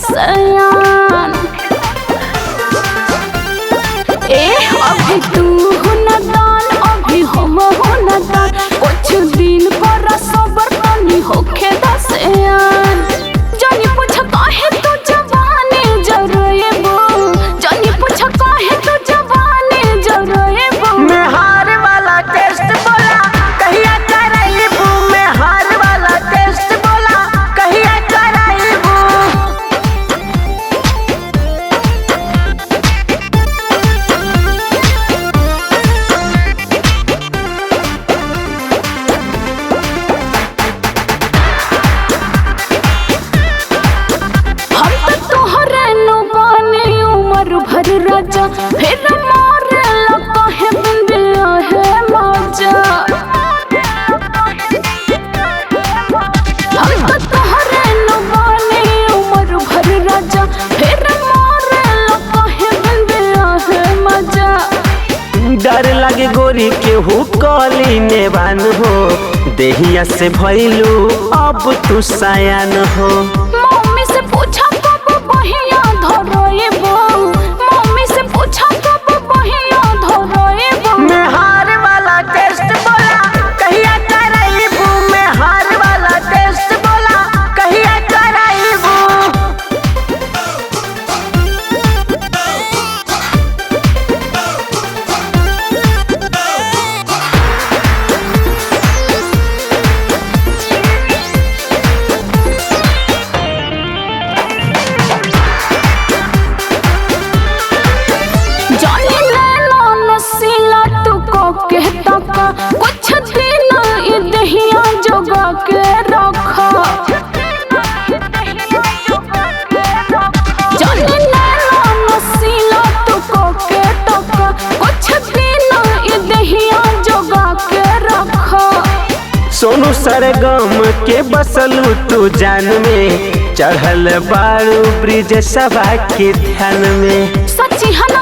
सयान। ए अभी तू हो नादान, अभी हम हो नादान, कुछ दिन पर सबर तनी होखे दसयान। जानी पूछ काहे तू जवानी जरएबो, जानी पूछ काहे तू जवानी जरएबो। मैं हार वाला टेस्ट बोला कहिया कराइबू, मैं हार वाला टेस्ट बोला कहिया कराइबू। हम तो तोहरे नु बानी उम्र भर राजा, फिर मारे लगा है बिंदिया है मजा। हम तो तोहरे नु बानी उम्र भर राजा, फिर मारे लगा है बिंदिया है मजा। डर लगे गोरी केहू कली नेवान हो, देहिया से भइलू अब तू सयान हो। मम्मी से पूछा कब बहिया धरएबो, मम्मी से पूछा कब बहिया धरएबो। मैं हार वाला टेस्ट बोला कहिया कराइबू, मैं हार वाला टेस्ट बोला कहिया कराइबू। जानी नैना नसीला तू को कहता का, कुछ दिन ये दहिया जोगा के रखा। जानी नैना नसीला तू को कहता का, कुछ दिन ये दहिया जोगा के रखा। सोनू सरगम के बसलू तू जान में, चढ़ल बारू ब्रिज सभा के ध्यान में। सची हन